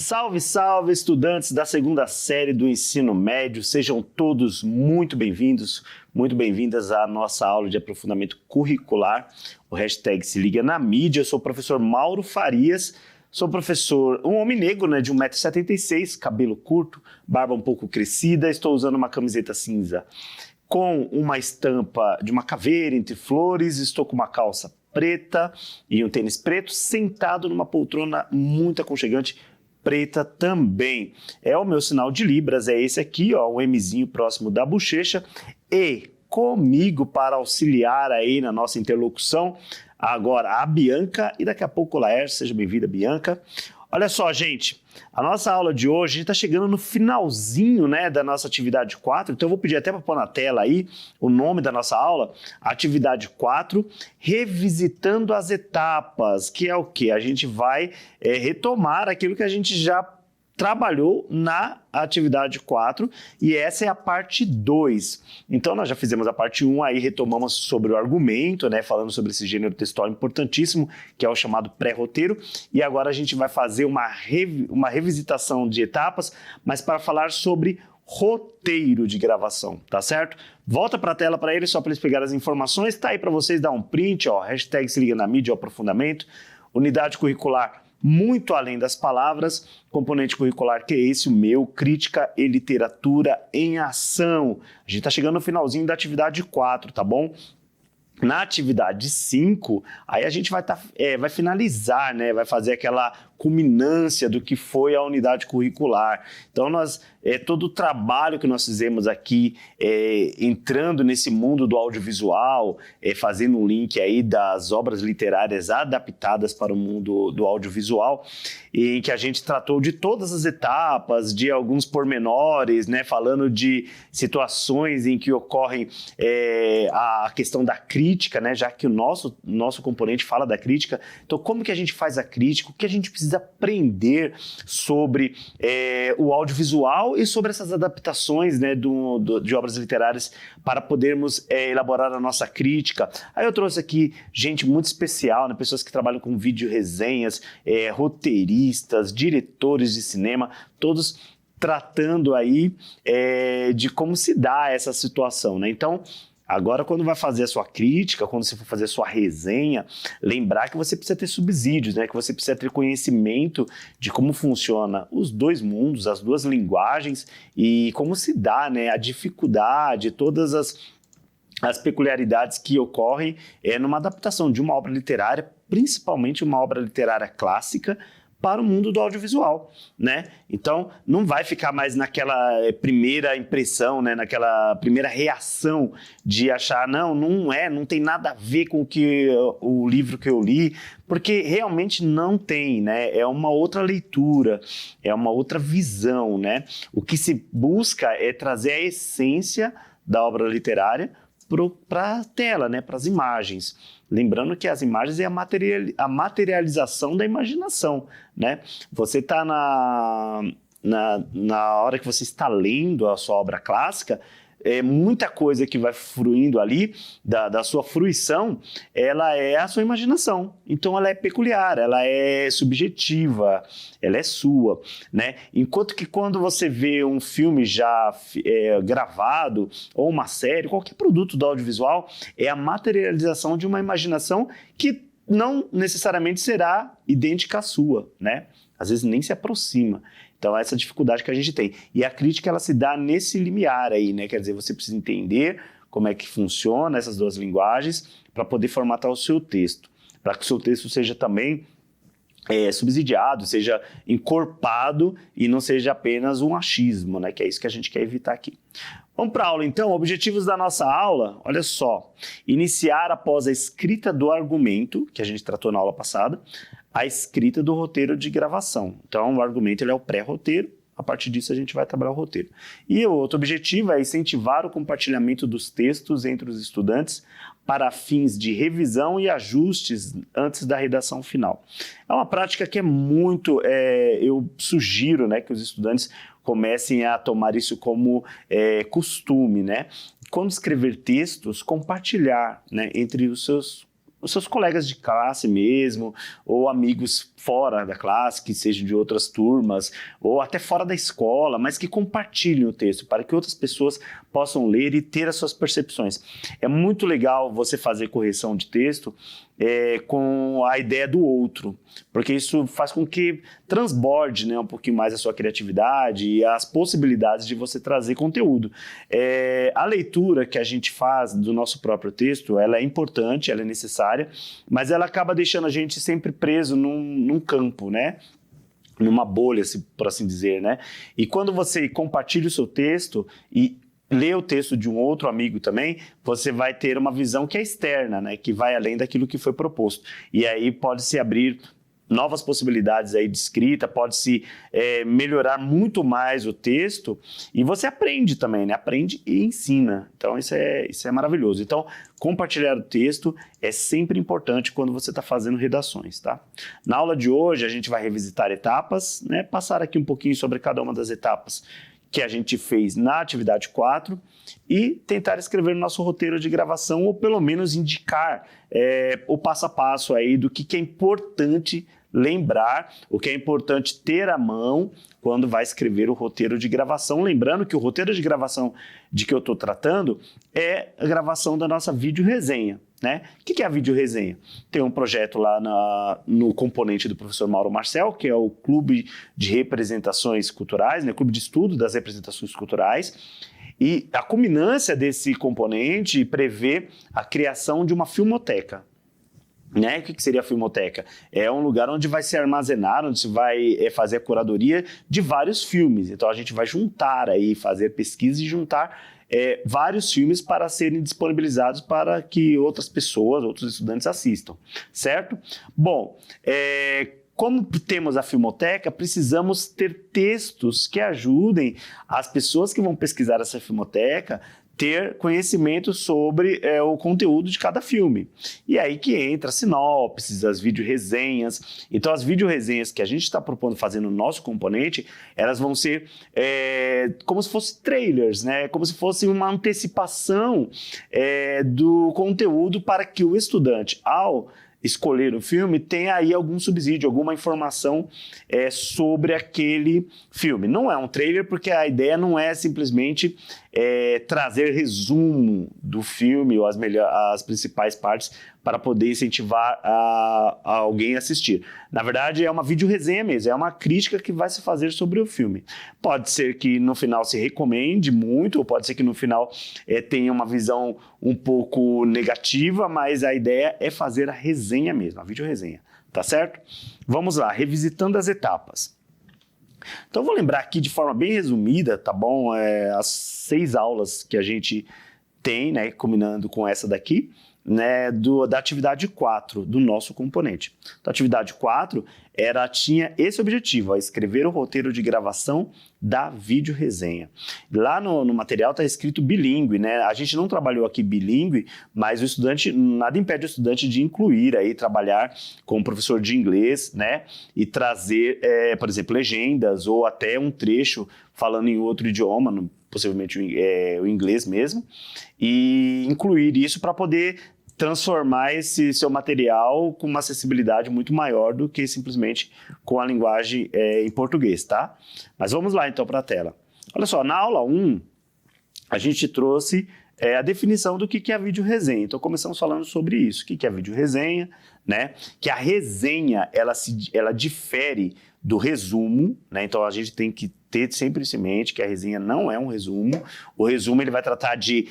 Salve, salve, estudantes da segunda série do ensino médio, sejam todos muito bem-vindos, muito bem-vindas à nossa aula de aprofundamento curricular, o hashtag Se Liga na Mídia. Eu sou o professor Mauro Farias, sou professor, um homem negro, né, de 1,76 m, cabelo curto, barba um pouco crescida, estou usando uma camiseta cinza com uma estampa de uma caveira entre flores, estou com uma calça preta e um tênis preto, sentado numa poltrona muito aconchegante, preta também. É o meu sinal de Libras, é esse aqui, ó, o Mzinho próximo da bochecha. E comigo para auxiliar aí na nossa interlocução, agora a Bianca e daqui a pouco o Laércio. Seja bem-vinda, Bianca. Olha só, gente, a nossa aula de hoje, a gente está chegando no finalzinho, né, da nossa atividade 4, então eu vou pedir até para pôr na tela aí o nome da nossa aula, atividade 4, revisitando as etapas, que é o quê? A gente vai retomar aquilo que a gente já trabalhou na atividade 4 e essa é a parte 2. Então nós já fizemos a parte 1, aí retomamos sobre o argumento, né, falando sobre esse gênero textual importantíssimo, que é o chamado pré-roteiro, e agora a gente vai fazer uma revisitação de etapas, mas para falar sobre roteiro de gravação, tá certo? Volta para a tela para eles, só para eles pegarem as informações, tá aí para vocês dar um print, ó, hashtag Se Liga na Mídia, o aprofundamento, unidade curricular muito além das palavras, componente curricular que é esse, o meu, crítica e literatura em ação. A gente está chegando no finalzinho da atividade 4, tá bom? Na atividade 5, aí a gente vai finalizar, né? Vai fazer aquela culminância do que foi a unidade curricular. Então, todo o trabalho que nós fizemos aqui, entrando nesse mundo do audiovisual, fazendo um link aí das obras literárias adaptadas para o mundo do audiovisual, em que a gente tratou de todas as etapas, de alguns pormenores, né? Falando de situações em que ocorrem a questão da crítica, né? Já que o nosso componente fala da crítica. Então, como que a gente faz a crítica? O que a gente precisa aprender sobre o audiovisual e sobre essas adaptações, né, de obras literárias para podermos elaborar a nossa crítica. Aí eu trouxe aqui gente muito especial, né, pessoas que trabalham com vídeo resenhas, roteiristas, diretores de cinema, todos tratando aí de como se dá essa situação, né? Então, agora, quando vai fazer a sua crítica, quando você for fazer a sua resenha, lembrar que você precisa ter subsídios, né? Que você precisa ter conhecimento de como funciona os dois mundos, as duas linguagens e como se dá, né, a dificuldade, todas as peculiaridades que ocorrem numa adaptação de uma obra literária, principalmente uma obra literária clássica, para o mundo do audiovisual, né? Então, não vai ficar mais naquela primeira impressão, né? Naquela primeira reação de achar, não tem nada a ver com o livro que eu li, porque realmente não tem, né? É uma outra leitura, é uma outra visão, né? O que se busca é trazer a essência da obra literária para a tela, né? Para as imagens. Lembrando que as imagens é a materialização da imaginação, né? Você está na hora que você está lendo a sua obra clássica, muita coisa que vai fruindo ali, da sua fruição, ela é a sua imaginação. Então ela é peculiar, ela é subjetiva, ela é sua, né? Enquanto que quando você vê um filme já gravado, ou uma série, qualquer produto do audiovisual, é a materialização de uma imaginação que não necessariamente será idêntica à sua, né? Às vezes nem se aproxima. Então, essa dificuldade que a gente tem. E a crítica, ela se dá nesse limiar aí, né? Quer dizer, você precisa entender como é que funciona essas duas linguagens para poder formatar o seu texto. Para que o seu texto seja também subsidiado, seja encorpado e não seja apenas um achismo, né? Que é isso que a gente quer evitar aqui. Vamos para a aula, então. Objetivos da nossa aula, olha só. Iniciar após a escrita do argumento, que a gente tratou na aula passada, a escrita do roteiro de gravação. Então, o argumento ele é o pré-roteiro, a partir disso a gente vai trabalhar o roteiro. E o outro objetivo é incentivar o compartilhamento dos textos entre os estudantes para fins de revisão e ajustes antes da redação final. É uma prática que é muito, eu sugiro, né, que os estudantes comecem a tomar isso como costume, né? Quando escrever textos, compartilhar, né, entre os seus os seus colegas de classe mesmo, ou amigos fora da classe, que sejam de outras turmas, ou até fora da escola, mas que compartilhem o texto, para que outras pessoas possam ler e ter as suas percepções. É muito legal você fazer correção de texto com a ideia do outro, porque isso faz com que transborde, né, um pouquinho mais a sua criatividade e as possibilidades de você trazer conteúdo. A leitura que a gente faz do nosso próprio texto, ela é importante, ela é necessária, mas ela acaba deixando a gente sempre preso num campo, né? Numa bolha, por assim dizer, né? E quando você compartilha o seu texto e lê o texto de um outro amigo também, você vai ter uma visão que é externa, né? Que vai além daquilo que foi proposto. E aí pode se abrir novas possibilidades aí de escrita, pode-se melhorar muito mais o texto, e você aprende também, né? Aprende e ensina. Então isso é maravilhoso. Então, compartilhar o texto é sempre importante quando você está fazendo redações, tá? Na aula de hoje a gente vai revisitar etapas, né? Passar aqui um pouquinho sobre cada uma das etapas que a gente fez na atividade 4 e tentar escrever no nosso roteiro de gravação, ou pelo menos indicar o passo a passo aí do que é importante lembrar, o que é importante ter à mão quando vai escrever o roteiro de gravação. Lembrando que o roteiro de gravação de que eu estou tratando é a gravação da nossa videoresenha, né? O que é a videoresenha? Tem um projeto lá no componente do professor Mauro Marcel, que é o Clube de Representações Culturais, né? Clube de Estudo das Representações Culturais, e a culminância desse componente prevê a criação de uma filmoteca. Né? O que seria a filmoteca? É um lugar onde vai se armazenar, onde se vai fazer a curadoria de vários filmes. Então a gente vai juntar aí, fazer pesquisa e juntar vários filmes para serem disponibilizados para que outras pessoas, outros estudantes assistam, certo? Bom, como temos a filmoteca, precisamos ter textos que ajudem as pessoas que vão pesquisar essa filmoteca ter conhecimento sobre o conteúdo de cada filme. E aí que entra as sinopses, as videoresenhas. Então, as videoresenhas que a gente está propondo fazer no nosso componente, elas vão ser como se fossem trailers, né? Como se fosse uma antecipação do conteúdo para que o estudante, ao escolher o filme, tem aí algum subsídio, alguma informação sobre aquele filme. Não é um trailer, porque a ideia não é simplesmente trazer resumo do filme ou as principais partes para poder incentivar a alguém a assistir. Na verdade, é uma videoresenha mesmo, é uma crítica que vai se fazer sobre o filme. Pode ser que no final se recomende muito, ou pode ser que no final tenha uma visão um pouco negativa, mas a ideia é fazer a resenha mesmo, a videoresenha, tá certo? Vamos lá, revisitando as etapas. Então, vou lembrar aqui de forma bem resumida, tá bom? As 6 aulas que a gente tem, né, combinando com essa daqui, né, da atividade 4 do nosso componente. A atividade 4 tinha esse objetivo, escrever o roteiro de gravação da videoresenha. Lá no material está escrito bilíngue, né? A gente não trabalhou aqui bilíngue, mas o estudante, nada impede o estudante de incluir aí, trabalhar com o professor de inglês, né? E trazer, por exemplo, legendas ou até um trecho falando em outro idioma, possivelmente o inglês mesmo, e incluir isso para poder transformar esse seu material com uma acessibilidade muito maior do que simplesmente com a linguagem em português, tá? Mas vamos lá então para a tela. Olha só, na aula 1, a gente trouxe a definição do que é a videoresenha. Então começamos falando sobre isso. O que é a videoresenha, né? Que a resenha, ela difere do resumo, né? Então a gente tem que ter sempre isso em mente, que a resenha não é um resumo. O resumo ele vai tratar de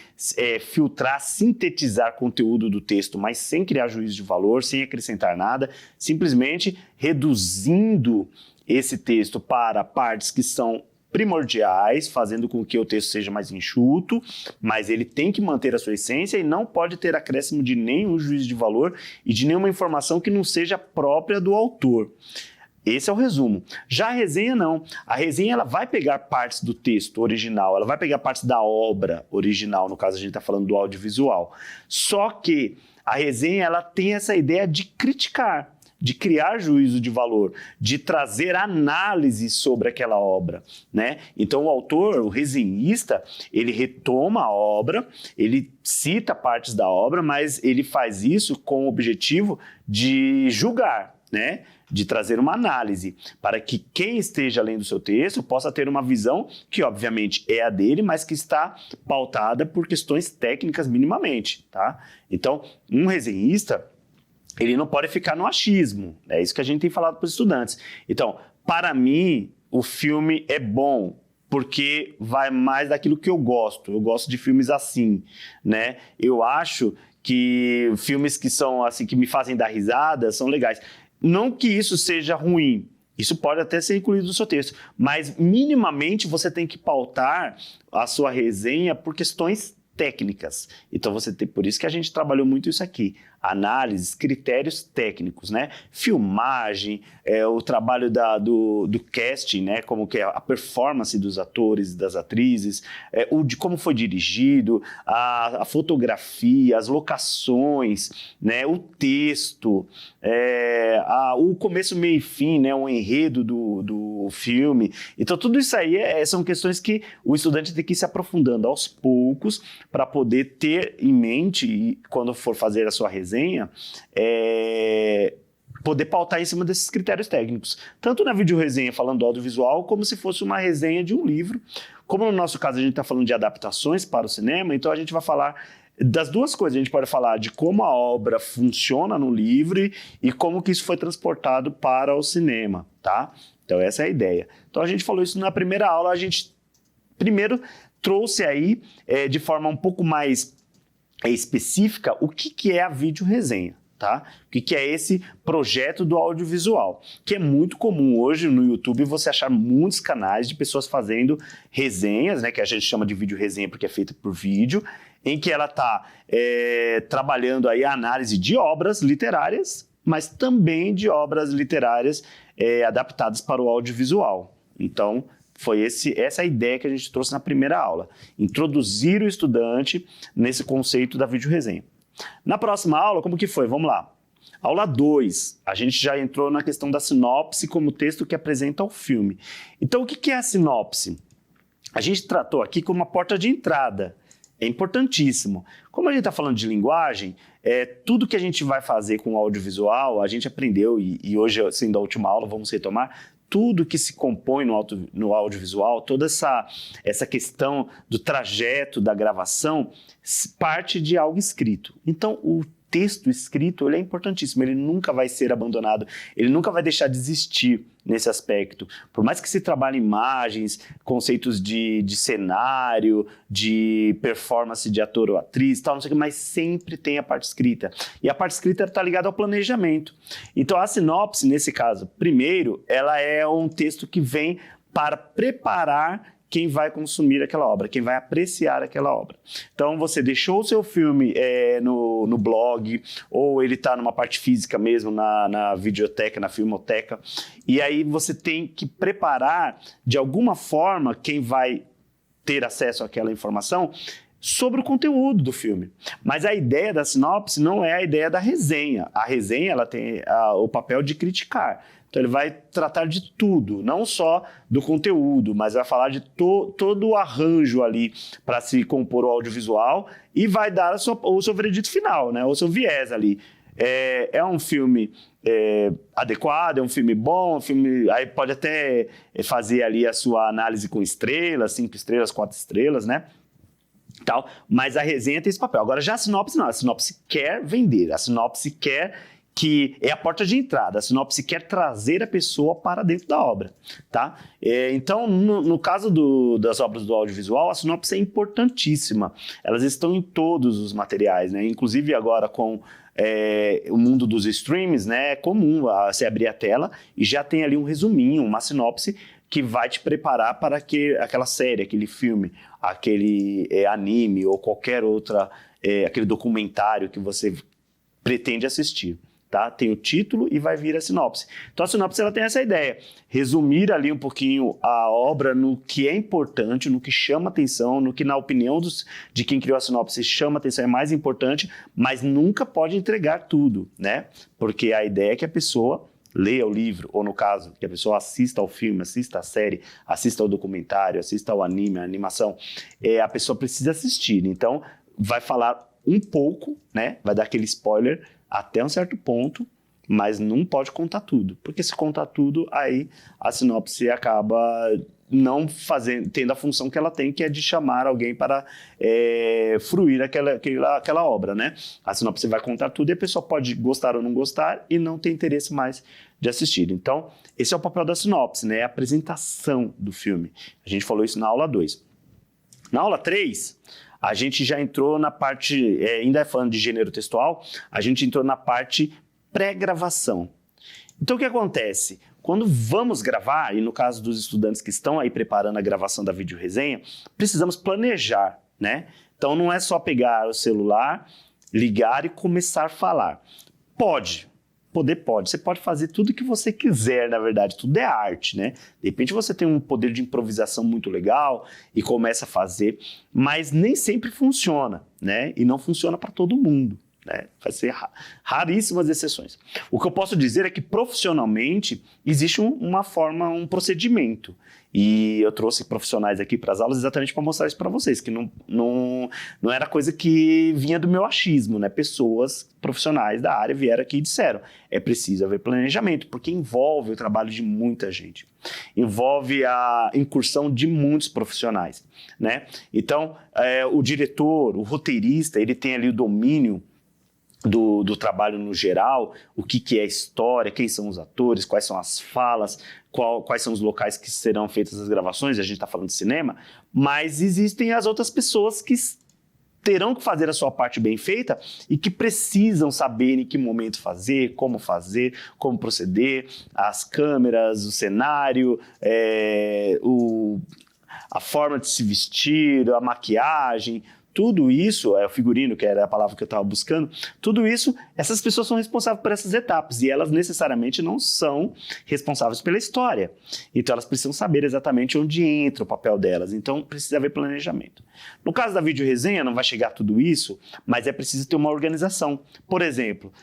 filtrar, sintetizar conteúdo do texto, mas sem criar juízo de valor, sem acrescentar nada, simplesmente reduzindo esse texto para partes que são primordiais, fazendo com que o texto seja mais enxuto, mas ele tem que manter a sua essência e não pode ter acréscimo de nenhum juízo de valor e de nenhuma informação que não seja própria do autor. Esse é o resumo. Já a resenha não. A resenha ela vai pegar partes do texto original, ela vai pegar partes da obra original, no caso a gente está falando do audiovisual. Só que a resenha ela tem essa ideia de criticar, de criar juízo de valor, de trazer análise sobre aquela obra, né? Então o autor, o resenhista, ele retoma a obra, ele cita partes da obra, mas ele faz isso com o objetivo de julgar, né? De trazer uma análise, para que quem esteja lendo o seu texto possa ter uma visão que, obviamente, é a dele, mas que está pautada por questões técnicas minimamente, tá? Então, um resenhista, ele não pode ficar no achismo, é isso que a gente tem falado para os estudantes. Então, para mim, o filme é bom, porque vai mais daquilo que eu gosto de filmes assim, né? Eu acho que filmes que são assim, que me fazem dar risada, são legais. Não que isso seja ruim, isso pode até ser incluído no seu texto, mas minimamente você tem que pautar a sua resenha por questões técnicas. Então por isso que a gente trabalhou muito isso aqui, análises, critérios técnicos, né? Filmagem, o trabalho do casting, né? Como que é a performance dos atores e das atrizes, de como foi dirigido, a fotografia, as locações, né? O texto, o começo, meio e fim, né? O enredo do filme. Então tudo isso aí são questões que o estudante tem que ir se aprofundando aos poucos para poder ter em mente, quando for fazer a sua resenha, poder pautar em cima desses critérios técnicos. Tanto na videoresenha falando do audiovisual, como se fosse uma resenha de um livro. Como no nosso caso a gente está falando de adaptações para o cinema, então a gente vai falar das duas coisas. A gente pode falar de como a obra funciona no livro e como que isso foi transportado para o cinema, tá? Então essa é a ideia. Então a gente falou isso na primeira aula, a gente primeiro trouxe aí de forma um pouco mais específica o que é a videoresenha, tá? O que é esse projeto do audiovisual, que é muito comum hoje no YouTube você achar muitos canais de pessoas fazendo resenhas, né, que a gente chama de videoresenha porque é feita por vídeo, em que ela está trabalhando aí a análise de obras literárias, mas também de obras literárias adaptadas para o audiovisual. Então, foi essa a ideia que a gente trouxe na primeira aula, introduzir o estudante nesse conceito da videoresenha. Na próxima aula, como que foi? Vamos lá. Aula 2, a gente já entrou na questão da sinopse como texto que apresenta o filme. Então, o que é a sinopse? A gente tratou aqui como uma porta de entrada. É importantíssimo. Como a gente está falando de linguagem, tudo que a gente vai fazer com o audiovisual, a gente aprendeu, e hoje, sendo a última aula, vamos retomar, tudo que se compõe no audiovisual, toda essa questão do trajeto da gravação, parte de algo escrito. Então, o texto escrito ele é importantíssimo, ele nunca vai ser abandonado, ele nunca vai deixar de existir nesse aspecto. Por mais que se trabalhe imagens, conceitos de cenário, de performance de ator ou atriz, tal, não sei o que, mas sempre tem a parte escrita. E a parte escrita está ligada ao planejamento. Então a sinopse, nesse caso, primeiro, ela é um texto que vem para preparar quem vai consumir aquela obra, quem vai apreciar aquela obra. Então, você deixou o seu filme no blog, ou ele está numa parte física mesmo, na videoteca, na filmoteca, e aí você tem que preparar, de alguma forma, quem vai ter acesso àquela informação, sobre o conteúdo do filme. Mas a ideia da sinopse não é a ideia da resenha. A resenha ela tem o papel de criticar. Então ele vai tratar de tudo, não só do conteúdo, mas vai falar de todo o arranjo ali para se compor o audiovisual e vai dar o seu veredito final, né? O seu viés ali. É um filme adequado, é um filme bom, aí pode até fazer ali a sua análise com estrelas, 5 estrelas, 4 estrelas, né? Tal, mas a resenha tem esse papel. Agora já a sinopse não, a sinopse quer vender, a sinopse quer que é a porta de entrada, a sinopse quer trazer a pessoa para dentro da obra, tá? Então, no caso das obras do audiovisual, a sinopse é importantíssima, elas estão em todos os materiais, né? Inclusive agora com o mundo dos streams, né? É comum você abrir a tela e já tem ali um resuminho, uma sinopse que vai te preparar para aquela série, aquele filme, aquele anime ou qualquer outra, aquele documentário que você pretende assistir. tá? Tem o título e vai vir a sinopse. Então a sinopse ela tem essa ideia, resumir ali um pouquinho a obra no que é importante, no que chama atenção, no que na opinião de quem criou a sinopse chama atenção, é mais importante, mas nunca pode entregar tudo, né? Porque a ideia é que a pessoa leia o livro, ou no caso, que a pessoa assista ao filme, assista à série, assista ao documentário, assista ao anime, à animação, a pessoa precisa assistir. Então, vai falar um pouco, né? Vai dar aquele spoiler até um certo ponto, mas não pode contar tudo, porque se contar tudo, aí a sinopse acaba não fazendo, tendo a função que ela tem, que é de chamar alguém para fruir aquela obra, né? A sinopse vai contar tudo e a pessoa pode gostar ou não gostar e não ter interesse mais de assistir. Então, esse é o papel da sinopse, né? É a apresentação do filme. A gente falou isso na aula 2. Na aula 3, a gente já entrou na parte, ainda falando de gênero textual, a gente entrou na parte pré-gravação. Então, o que acontece? Quando vamos gravar, e no caso dos estudantes que estão aí preparando a gravação da videoresenha, precisamos planejar, né? Então, não é só pegar o celular, ligar e começar a falar. Pode. Você pode fazer tudo que você quiser, na verdade, tudo é arte, né? De repente você tem um poder de improvisação muito legal e começa a fazer, mas nem sempre funciona, né? E não funciona para todo mundo, né? Vai ser raríssimas exceções. O que eu posso dizer é que profissionalmente existe uma forma, um procedimento. E eu trouxe profissionais aqui para as aulas exatamente para mostrar isso para vocês, que não era coisa que vinha do meu achismo, né? Pessoas profissionais da área vieram aqui e disseram, é preciso haver planejamento, porque envolve o trabalho de muita gente, envolve a incursão de muitos profissionais, né? Então, o diretor, o roteirista, ele tem ali o domínio do trabalho no geral, o que é história, quem são os atores, quais são as falas, quais são os locais que serão feitas as gravações, a gente está falando de cinema, mas existem as outras pessoas que terão que fazer a sua parte bem feita e que precisam saber em que momento fazer, como proceder, as câmeras, o cenário, a forma de se vestir, a maquiagem. Tudo isso, o figurino, que era a palavra que eu estava buscando, tudo isso, essas pessoas são responsáveis por essas etapas e elas necessariamente não são responsáveis pela história. Então elas precisam saber exatamente onde entra o papel delas, então precisa haver planejamento. No caso da videoresenha não vai chegar tudo isso, mas é preciso ter uma organização. Por exemplo,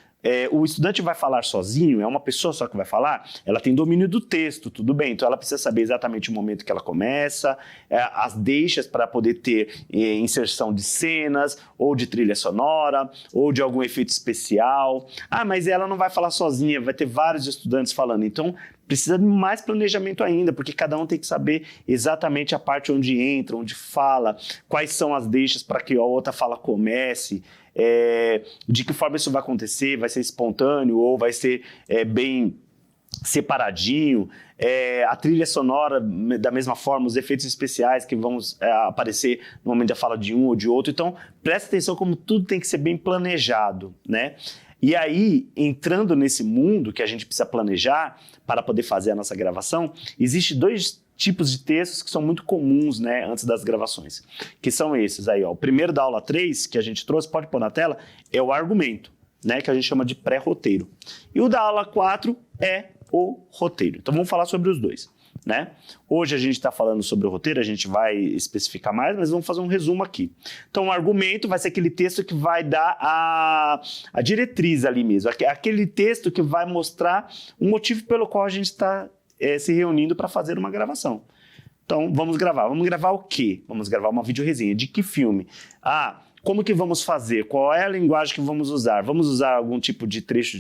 o estudante vai falar sozinho, é uma pessoa só que vai falar, ela tem domínio do texto, tudo bem, então ela precisa saber exatamente o momento que ela começa, as deixas para poder ter inserção de cenas, ou de trilha sonora, ou de algum efeito especial. Ah, mas ela não vai falar sozinha, vai ter vários estudantes falando, então precisa de mais planejamento ainda, porque cada um tem que saber exatamente a parte onde entra, onde fala, quais são as deixas para que a outra fala comece, de que forma isso vai acontecer, vai ser espontâneo ou vai ser bem separadinho, a trilha sonora da mesma forma, os efeitos especiais que vão aparecer no momento da fala de um ou de outro. Então, presta atenção como tudo tem que ser bem planejado, né? E aí, entrando nesse mundo que a gente precisa planejar para poder fazer a nossa gravação, existe 2 tipos de textos que são muito comuns, né, antes das gravações, que são esses aí, ó. O primeiro da aula 3, que a gente trouxe, pode pôr na tela, é o argumento, né, que a gente chama de pré-roteiro. E o da aula 4 é o roteiro. Então vamos falar sobre os dois, né? Hoje a gente está falando sobre o roteiro, a gente vai especificar mais, mas vamos fazer um resumo aqui. Então o argumento vai ser aquele texto que vai dar a diretriz ali mesmo, aquele texto que vai mostrar o motivo pelo qual a gente está se reunindo para fazer uma gravação. Então, vamos gravar. Vamos gravar o quê? Vamos gravar uma videoresenha. De que filme? Como que vamos fazer? Qual é a linguagem que vamos usar? Vamos usar algum tipo de trecho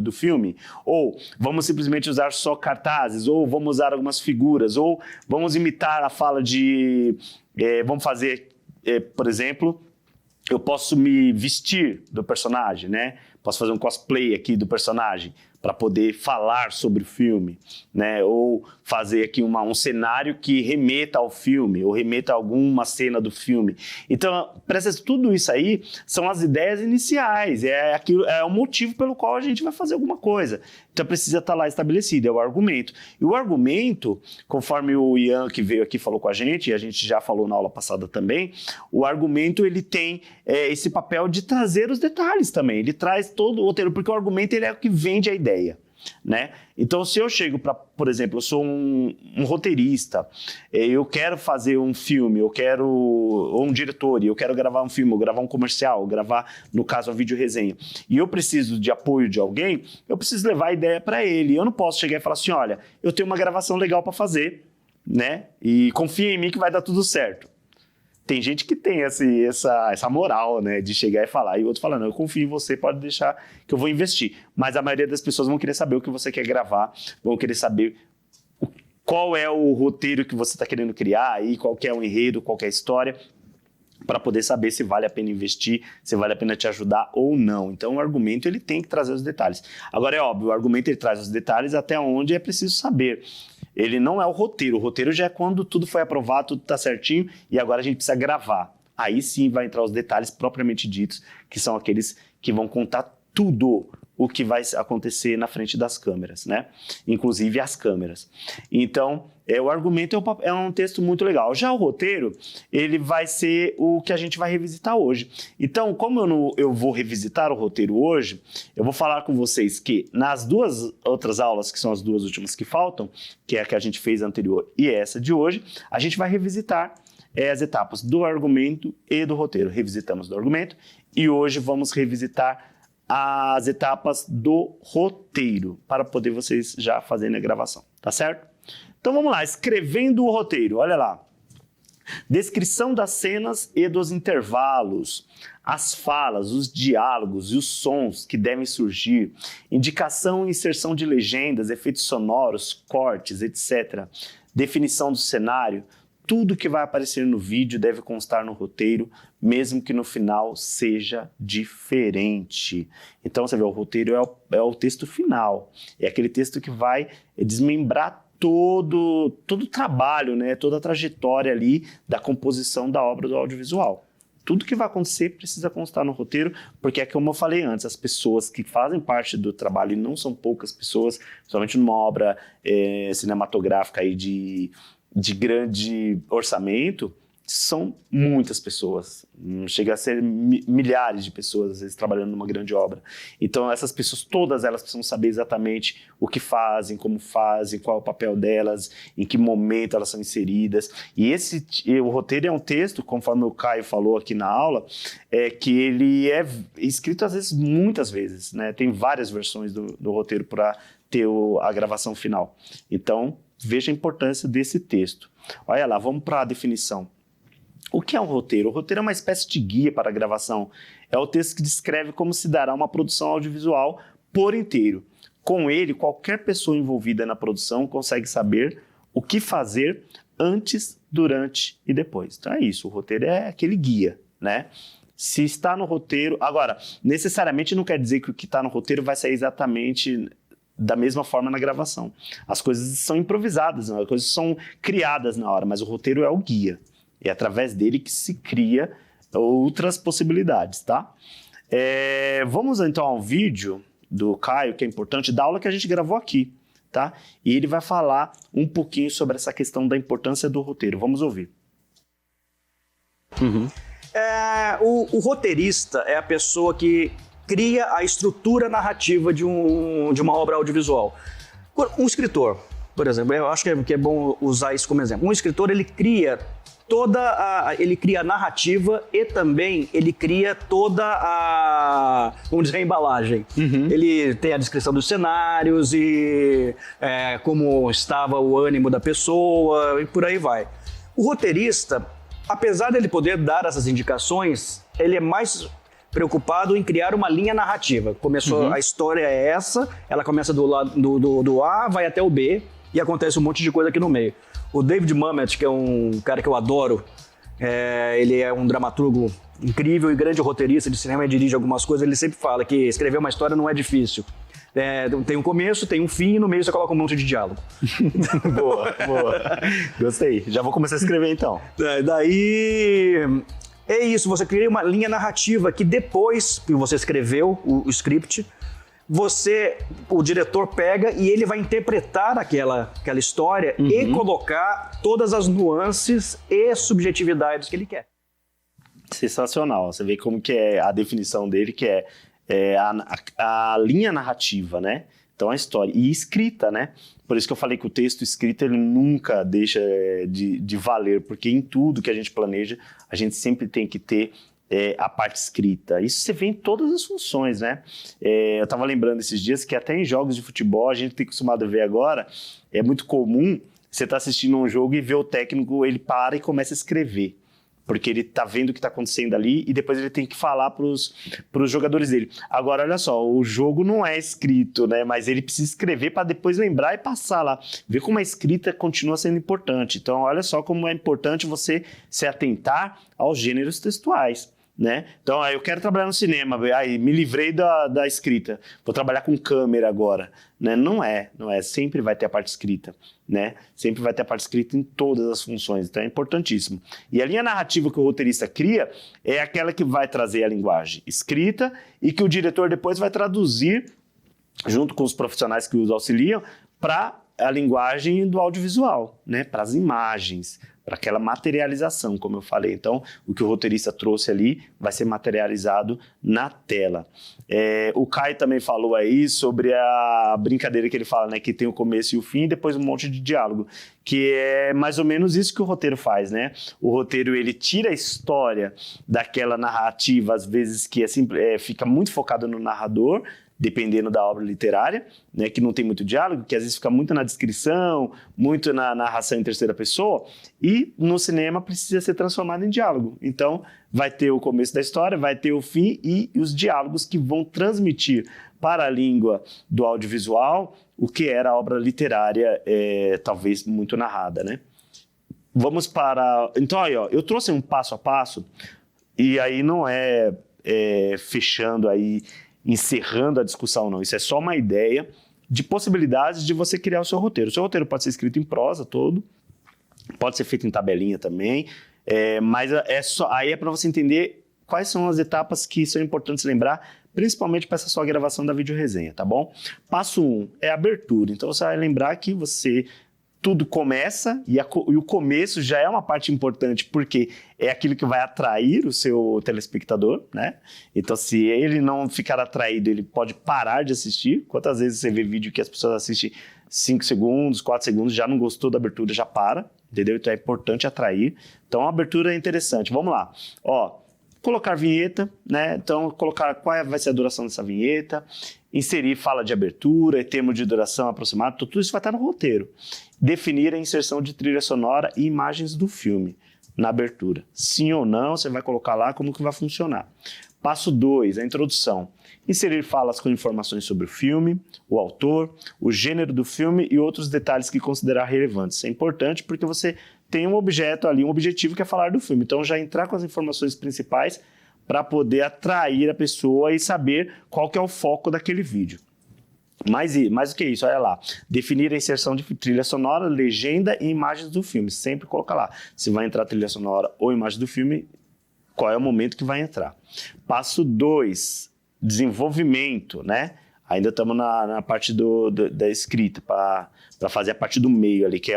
do filme? Ou vamos simplesmente usar só cartazes? Ou vamos usar algumas figuras? Ou vamos imitar a fala de... vamos fazer, por exemplo, eu posso me vestir do personagem, né? Posso fazer um cosplay aqui do personagem para poder falar sobre o filme, né? Ou fazer aqui um cenário que remeta ao filme, ou remeta a alguma cena do filme. Então, tudo isso aí são as ideias iniciais, é o motivo pelo qual a gente vai fazer alguma coisa. Então precisa estar lá estabelecido, é o argumento. E o argumento, conforme o Ian que veio aqui falou com a gente, e a gente já falou na aula passada também, o argumento ele tem esse papel de trazer os detalhes também. Ele traz todo o roteiro, porque o argumento ele é o que vende a ideia. Né? Então, se eu chego para, por exemplo, eu sou um roteirista, eu quero fazer um filme, ou um diretor, e eu quero gravar um filme, ou gravar um comercial, ou gravar, no caso, uma vídeo resenha, e eu preciso de apoio de alguém, eu preciso levar a ideia para ele. Eu não posso chegar e falar assim, olha, eu tenho uma gravação legal para fazer, né? E confia em mim que vai dar tudo certo. Tem gente que tem essa moral, né, de chegar e falar, e o outro fala, não, eu confio em você, pode deixar que eu vou investir. Mas a maioria das pessoas vão querer saber o que você quer gravar, vão querer saber qual é o roteiro que você está querendo criar, e qual que é o enredo, qual que é a história, para poder saber se vale a pena investir, se vale a pena te ajudar ou não. Então o argumento ele tem que trazer os detalhes. Agora é óbvio, o argumento ele traz os detalhes até onde é preciso saber. Ele não é o roteiro já é quando tudo foi aprovado, tudo está certinho e agora a gente precisa gravar. Aí sim vai entrar os detalhes propriamente ditos, que são aqueles que vão contar tudo o que vai acontecer na frente das câmeras, né? Inclusive as câmeras. Então, o argumento é um texto muito legal. Já o roteiro, ele vai ser o que a gente vai revisitar hoje. Então, como eu vou revisitar o roteiro hoje, eu vou falar com vocês que nas duas outras aulas, que são as duas últimas que faltam, que é a que a gente fez anterior e essa de hoje, a gente vai revisitar as etapas do argumento e do roteiro. Revisitamos do argumento e hoje vamos revisitar as etapas do roteiro, para poder vocês já fazerem a gravação, tá certo? Então vamos lá, escrevendo o roteiro, olha lá. Descrição das cenas e dos intervalos, as falas, os diálogos e os sons que devem surgir, indicação e inserção de legendas, efeitos sonoros, cortes, etc. Definição do cenário. Tudo que vai aparecer no vídeo deve constar no roteiro, mesmo que no final seja diferente. Então, você vê, o roteiro é o texto final. É aquele texto que vai desmembrar todo o trabalho, né? Toda a trajetória ali da composição da obra do audiovisual. Tudo que vai acontecer precisa constar no roteiro, porque é como eu falei antes, as pessoas que fazem parte do trabalho, e não são poucas pessoas, principalmente numa obra cinematográfica aí de grande orçamento, são muitas pessoas, chega a ser milhares de pessoas, às vezes, trabalhando numa grande obra. Então, essas pessoas, todas elas precisam saber exatamente o que fazem, como fazem, qual é o papel delas, em que momento elas são inseridas. E o roteiro é um texto, conforme o Caio falou aqui na aula, que ele é escrito, às vezes, muitas vezes, né? Tem várias versões do roteiro para ter a gravação final. Então, veja a importância desse texto. Olha lá, vamos para a definição. O que é um roteiro? O roteiro é uma espécie de guia para a gravação. É o texto que descreve como se dará uma produção audiovisual por inteiro. Com ele, qualquer pessoa envolvida na produção consegue saber o que fazer antes, durante e depois. Então é isso, o roteiro é aquele guia, né? Se está no roteiro... Agora, necessariamente não quer dizer que o que está no roteiro vai sair exatamente da mesma forma na gravação. As coisas são improvisadas, as coisas são criadas na hora, mas o roteiro é o guia. É através dele que se cria outras possibilidades, tá? Vamos então ao vídeo do Caio, que é importante, da aula que a gente gravou aqui, tá? E ele vai falar um pouquinho sobre essa questão da importância do roteiro. Vamos ouvir. Uhum. O roteirista é a pessoa que cria a estrutura narrativa de uma obra audiovisual. Um escritor, por exemplo, eu acho que é bom usar isso como exemplo. Um escritor, ele cria ele cria a narrativa e também ele cria toda vamos dizer, a embalagem. Uhum. Ele tem a descrição dos cenários e como estava o ânimo da pessoa e por aí vai. O roteirista, apesar dele poder dar essas indicações, ele é mais preocupado em criar uma linha narrativa. Começou, a história é essa, ela começa do A, vai até o B e acontece um monte de coisa aqui no meio. O David Mamet, que é um cara que eu adoro, ele é um dramaturgo incrível e grande roteirista de cinema e dirige algumas coisas, ele sempre fala que escrever uma história não é difícil. Tem um começo, tem um fim e no meio você coloca um monte de diálogo. Boa. Gostei. Já vou começar a escrever então. Daí... É isso, você cria uma linha narrativa que depois que você escreveu o script, o diretor pega e ele vai interpretar aquela história e colocar todas as nuances e subjetividades que ele quer. Sensacional. Você vê como que é a definição dele, que é a linha narrativa, né? Então, a história. E escrita, né? Por isso que eu falei que o texto escrito, ele nunca deixa de valer, porque em tudo que a gente planeja, a gente sempre tem que ter a parte escrita. Isso você vê em todas as funções, né? Eu estava lembrando esses dias que até em jogos de futebol, a gente tem acostumado a ver agora, é muito comum você estar assistindo um jogo e ver o técnico, ele para e começa a escrever. Porque ele tá vendo o que tá acontecendo ali e depois ele tem que falar pros jogadores dele. Agora, olha só, o jogo não é escrito, né? Mas ele precisa escrever para depois lembrar e passar lá. Ver como a escrita continua sendo importante. Então, olha só como é importante você se atentar aos gêneros textuais, né? Então, eu quero trabalhar no cinema, aí me livrei da escrita, vou trabalhar com câmera agora, né? Não é, sempre vai ter a parte escrita, né? Sempre vai ter a parte escrita em todas as funções, então é importantíssimo. E a linha narrativa que o roteirista cria é aquela que vai trazer a linguagem escrita e que o diretor depois vai traduzir, junto com os profissionais que os auxiliam, para a linguagem do audiovisual, né? Para as imagens, para aquela materialização, como eu falei. Então, o que o roteirista trouxe ali vai ser materializado na tela. O Caio também falou aí sobre a brincadeira que ele fala, né, que tem o começo e o fim e depois um monte de diálogo, que é mais ou menos isso que o roteiro faz, né? O roteiro, ele tira a história daquela narrativa, às vezes que fica muito focado no narrador, dependendo da obra literária, né, que não tem muito diálogo, que às vezes fica muito na descrição, muito na narração em terceira pessoa, e no cinema precisa ser transformado em diálogo. Então, vai ter o começo da história, vai ter o fim e os diálogos que vão transmitir para a língua do audiovisual o que era a obra literária, talvez muito narrada, né? Vamos para... Então, aí, ó, eu trouxe um passo a passo, e aí não fechando aí, encerrando a discussão, não. Isso é só uma ideia de possibilidades de você criar o seu roteiro. O seu roteiro pode ser escrito em prosa todo, pode ser feito em tabelinha também, mas aí é para você entender quais são as etapas que são importantes lembrar, principalmente para essa sua gravação da videoresenha, tá bom? Passo 1 é a abertura. Então você vai lembrar que tudo começa e o começo já é uma parte importante porque é aquilo que vai atrair o seu telespectador, né? Então, se ele não ficar atraído, ele pode parar de assistir. Quantas vezes você vê vídeo que as pessoas assistem 5 segundos, 4 segundos, já não gostou da abertura, já para, entendeu? Então, é importante atrair. Então, a abertura é interessante. Vamos lá. Ó, colocar vinheta, né? Então, colocar qual vai ser a duração dessa vinheta, inserir fala de abertura e termo de duração aproximado, tudo isso vai estar no roteiro. Definir a inserção de trilha sonora e imagens do filme na abertura. Sim ou não, você vai colocar lá como que vai funcionar. Passo 2, a introdução. Inserir falas com informações sobre o filme, o autor, o gênero do filme e outros detalhes que considerar relevantes. Isso é importante porque você tem um objeto ali, um objetivo que é falar do filme. Então, já entrar com as informações principais para poder atrair a pessoa e saber qual que é o foco daquele vídeo. Mais do que isso, olha lá. Definir a inserção de trilha sonora, legenda e imagens do filme. Sempre coloca lá. Se vai entrar trilha sonora ou imagem do filme, qual é o momento que vai entrar. Passo 2, desenvolvimento, né? Ainda estamos na parte da escrita, para fazer a parte do meio ali, que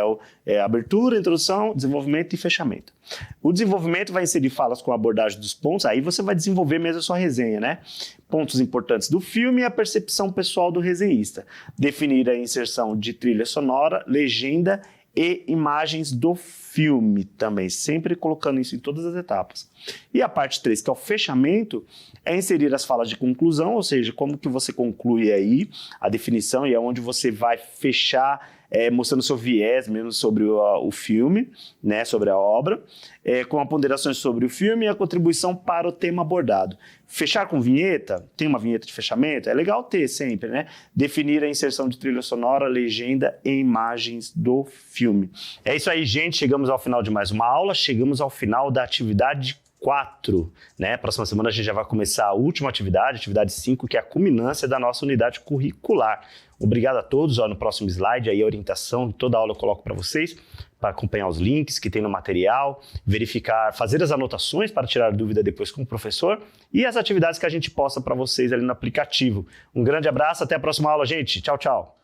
é abertura, introdução, desenvolvimento e fechamento. O desenvolvimento vai inserir falas com a abordagem dos pontos, aí você vai desenvolver mesmo a sua resenha, né? Pontos importantes do filme e a percepção pessoal do resenhista. Definir a inserção de trilha sonora, legenda e imagens do filme também, sempre colocando isso em todas as etapas. E a parte 3, que é o fechamento, é inserir as falas de conclusão, ou seja, como que você conclui aí a definição e é onde você vai fechar, mostrando seu viés mesmo sobre o filme, né, sobre a obra, com ponderações sobre o filme e a contribuição para o tema abordado. Fechar com vinheta, tem uma vinheta de fechamento, é legal ter sempre, né? Definir a inserção de trilha sonora, legenda e imagens do filme. É isso aí, gente, chegamos ao final de mais uma aula, chegamos ao final da atividade 4, né? Próxima semana a gente já vai começar a última atividade 5, que é a culminância da nossa unidade curricular. Obrigado a todos. No próximo slide, aí a orientação de toda a aula eu coloco para vocês, para acompanhar os links que tem no material, verificar, fazer as anotações para tirar dúvida depois com o professor e as atividades que a gente posta para vocês ali no aplicativo. Um grande abraço, até a próxima aula, gente. Tchau, tchau.